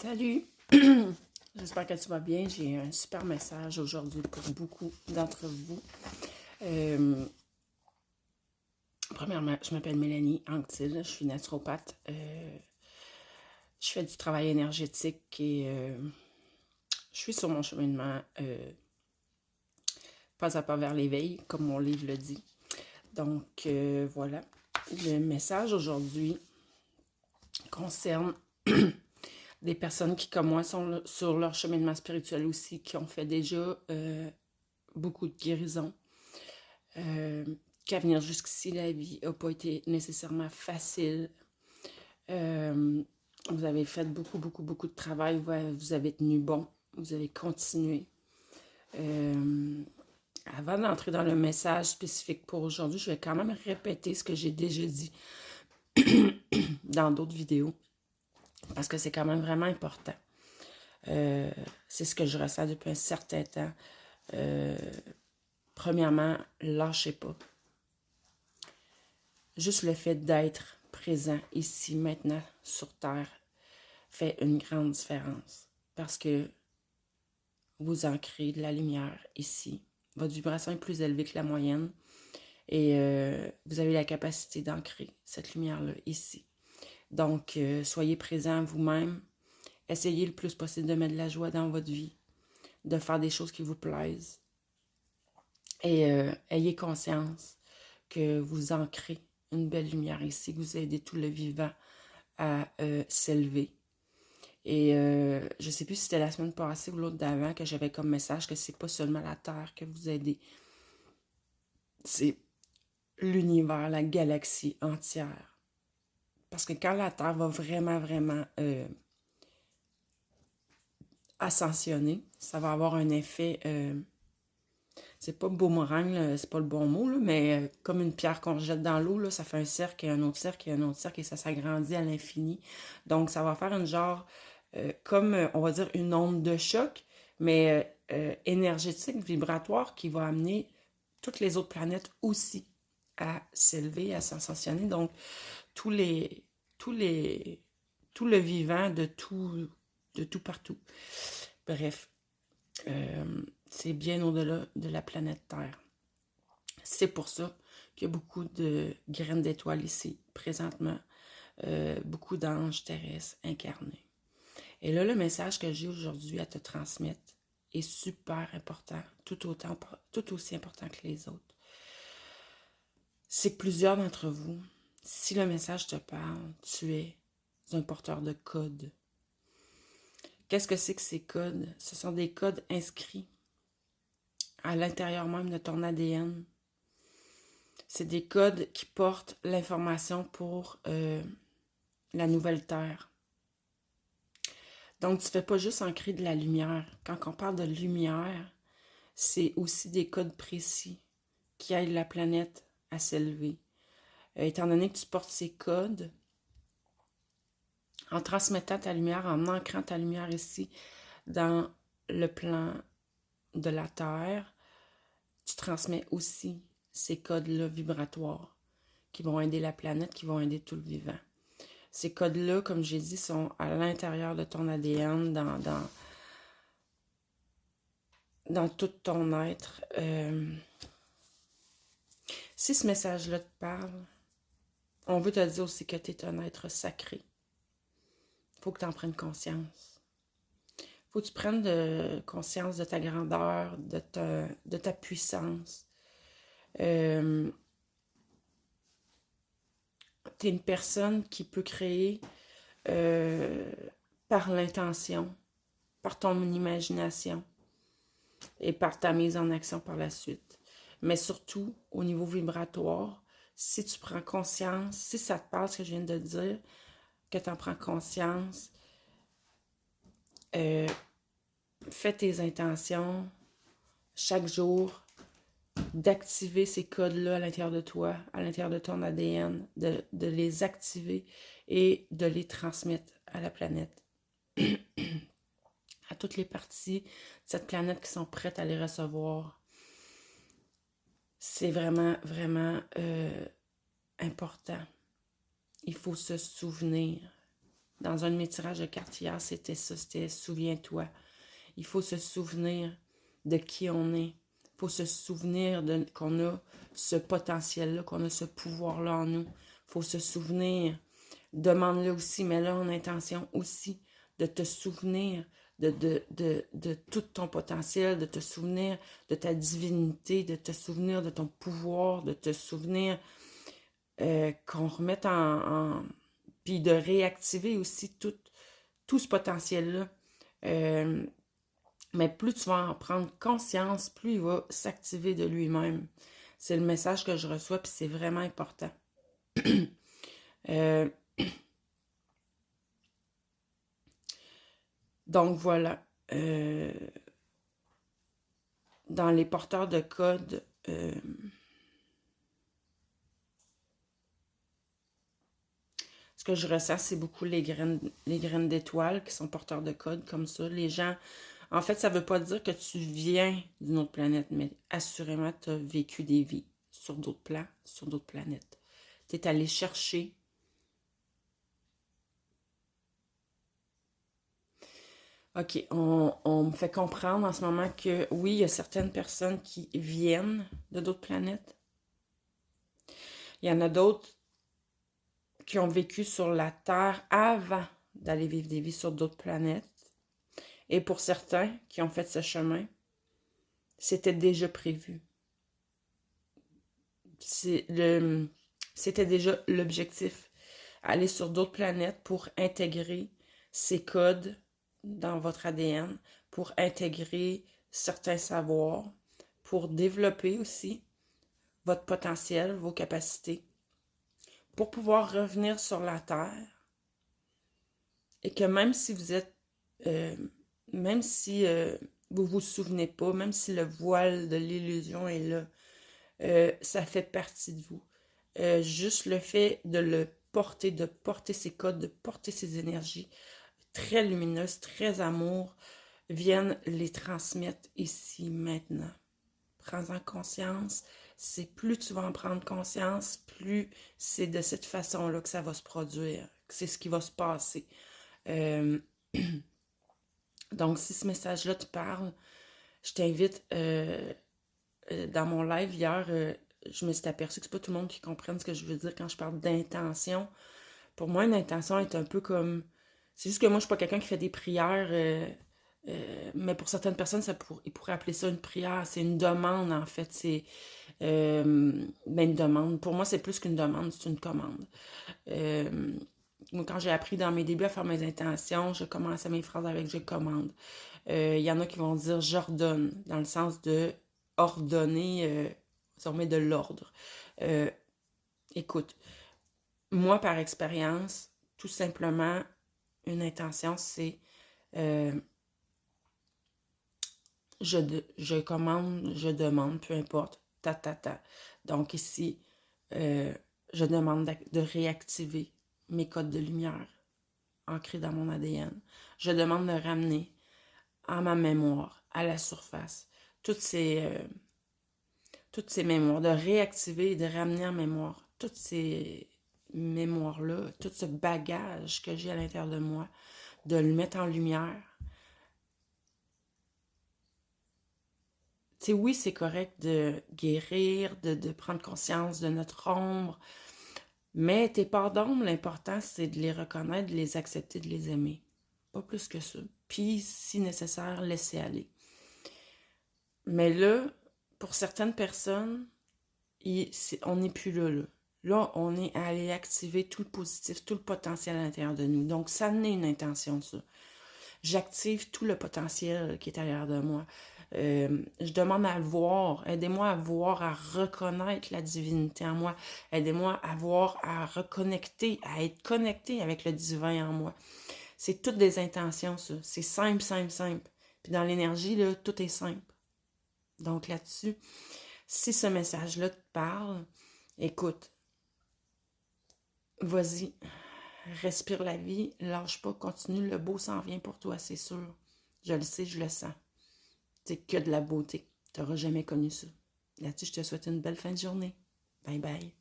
Salut! J'espère que tu vas bien. J'ai un super message aujourd'hui pour beaucoup d'entre vous. Premièrement, je m'appelle Mélanie Anctil, je suis naturopathe. Je fais du travail énergétique et je suis sur mon cheminement pas à pas vers l'éveil, comme mon livre le dit. Donc, voilà. Le message aujourd'hui concerne des personnes qui, comme moi, sont sur leur cheminement spirituel aussi, qui ont fait déjà beaucoup de guérison. Qu'à venir jusqu'ici, la vie n'a pas été nécessairement facile. Vous avez fait beaucoup de travail. Vous avez tenu bon. Vous avez continué. Avant d'entrer dans le message spécifique pour aujourd'hui, je vais quand même répéter ce que j'ai déjà dit dans d'autres vidéos. Parce que c'est quand même vraiment important. C'est ce que je ressens depuis un certain temps. Premièrement, lâchez pas. Juste le fait d'être présent ici, maintenant, sur Terre, fait une grande différence. Parce que vous ancrez de la lumière ici. Votre vibration est plus élevée que la moyenne. Et vous avez la capacité d'ancrer cette lumière-là ici. Donc, soyez présent vous-même. Essayez le plus possible de mettre de la joie dans votre vie. De faire des choses qui vous plaisent. Et ayez conscience que vous ancrez une belle lumière ici, que vous aidez tout le vivant à s'élever. Et je ne sais plus si c'était la semaine passée ou l'autre d'avant que j'avais comme message que c'est pas seulement la Terre que vous aidez. C'est l'univers, la galaxie entière. Parce que quand la Terre va vraiment ascensionner, ça va avoir un effet... c'est pas boomerang, c'est pas le bon mot, là, mais comme une pierre qu'on jette dans l'eau, là, ça fait un cercle et un autre cercle et un autre cercle et ça s'agrandit à l'infini. Donc, ça va faire une genre, comme on va dire une onde de choc, mais énergétique, vibratoire, qui va amener toutes les autres planètes aussi à s'élever, à s'ascensionner. Donc, tout le vivant de tout partout. Bref. C'est bien au-delà de la planète Terre. C'est pour ça qu'il y a beaucoup de graines d'étoiles ici, présentement. Beaucoup d'anges terrestres incarnés. Et là, le message que j'ai aujourd'hui à te transmettre est super important, tout aussi important que les autres. C'est que plusieurs d'entre vous, si le message te parle, tu es un porteur de codes. Qu'est-ce que c'est que ces codes? Ce sont des codes inscrits à l'intérieur même de ton ADN. C'est des codes qui portent l'information pour la nouvelle Terre. Donc, tu ne fais pas juste ancrer de la lumière. Quand on parle de lumière, c'est aussi des codes précis qui aident la planète à s'élever. Étant donné que tu portes ces codes, en transmettant ta lumière, en ancrant ta lumière ici dans le plan de la Terre, tu transmets aussi ces codes-là vibratoires qui vont aider la planète, qui vont aider tout le vivant. Ces codes-là, comme j'ai dit, sont à l'intérieur de ton ADN, dans tout ton être. Si ce message-là te parle, on veut te dire aussi que tu es un être sacré. Il faut que tu en prennes conscience. Il faut que tu prennes conscience de ta grandeur, de ta puissance. Tu es une personne qui peut créer par l'intention, par ton imagination et par ta mise en action par la suite. Mais surtout, au niveau vibratoire, si tu prends conscience, si ça te parle ce que je viens de dire, que tu en prends conscience, fais tes intentions chaque jour, d'activer ces codes-là à l'intérieur de toi, à l'intérieur de ton ADN, de les activer et de les transmettre à la planète. À toutes les parties de cette planète qui sont prêtes à les recevoir. C'est vraiment important. Il faut se souvenir dans un de mes tirages de cartes hier, c'était ça, c'était « Souviens-toi ». Il faut se souvenir de qui on est. Il faut se souvenir qu'on a ce potentiel-là, qu'on a ce pouvoir-là en nous. Il faut se souvenir, demande-le aussi, mets-le en intention aussi, de te souvenir de tout ton potentiel, de te souvenir de ta divinité, de te souvenir de ton pouvoir, de te souvenir qu'on remette puis de réactiver aussi tout ce potentiel-là. Mais plus tu vas en prendre conscience, plus il va s'activer de lui-même. C'est le message que je reçois, puis c'est vraiment important. Donc voilà. Dans les porteurs de code, ce que je ressens, c'est beaucoup les graines d'étoiles qui sont porteurs de code comme ça. Les gens, en fait, ça ne veut pas dire que tu viens d'une autre planète, mais assurément, tu as vécu des vies sur d'autres plans, sur d'autres planètes. Tu es allé chercher. OK, on me fait comprendre en ce moment que oui, il y a certaines personnes qui viennent de d'autres planètes. Il y en a d'autres qui ont vécu sur la Terre avant d'aller vivre des vies sur d'autres planètes. Et pour certains qui ont fait ce chemin, c'était déjà prévu. C'était déjà l'objectif. Aller sur d'autres planètes pour intégrer ces codes dans votre ADN, pour intégrer certains savoirs, pour développer aussi votre potentiel, vos capacités, pour pouvoir revenir sur la Terre. Et que même si vous êtes, même si vous vous souvenez pas, même si le voile de l'illusion est là, ça fait partie de vous. Juste le fait de porter ces codes, de porter ces énergies très lumineuses, très amour, viennent les transmettre ici, maintenant. Prends-en conscience. C'est plus tu vas en prendre conscience, plus c'est de cette façon-là que ça va se produire, que c'est ce qui va se passer. Donc, si ce message-là te parle, je t'invite, dans mon live hier, je me suis aperçue que c'est pas tout le monde qui comprenne ce que je veux dire quand je parle d'intention. Pour moi, une intention est un peu comme... C'est juste que moi, je suis pas quelqu'un qui fait des prières, mais pour certaines personnes, ils pourraient appeler ça une prière. C'est une demande, en fait. C'est une demande. Pour moi, c'est plus qu'une demande, c'est une commande. Moi, quand j'ai appris dans mes débuts à faire mes intentions, je commençais mes phrases avec « je commande ». Il y en a qui vont dire « j'ordonne », dans le sens de ordonner, si on met de l'ordre. Écoute, moi, par expérience, tout simplement, une intention, c'est je commande, je demande, peu importe, ta. Donc ici, je demande de réactiver mes codes de lumière ancrés dans mon ADN. Je demande de ramener à ma mémoire, à la surface, toutes ces mémoires, de réactiver et de ramener en mémoire toutes ces mémoires-là, tout ce bagage que j'ai à l'intérieur de moi, de le mettre en lumière. Tu sais, oui, c'est correct de guérir, de prendre conscience de notre ombre, mais tes parts d'ombre, l'important, c'est de les reconnaître, de les accepter, de les aimer. Pas plus que ça. Puis, si nécessaire, laisser aller. Mais là, pour certaines personnes, on n'est plus là. Là, on est à aller activer tout le positif, tout le potentiel à l'intérieur de nous. Donc, ça n'est une intention, ça. J'active tout le potentiel qui est à l'intérieur de moi. Je demande à le voir. Aidez-moi à voir, à reconnaître la divinité en moi. Aidez-moi à voir, à reconnecter, à être connecté avec le divin en moi. C'est toutes des intentions, ça. C'est simple, simple, simple. Puis dans l'énergie, là, tout est simple. Donc là-dessus, si ce message-là te parle, écoute, vas-y, respire la vie, lâche pas, continue, le beau s'en vient pour toi, c'est sûr. Je le sais, je le sens. C'est que de la beauté. Tu n'auras jamais connu ça. Là-dessus, je te souhaite une belle fin de journée. Bye bye.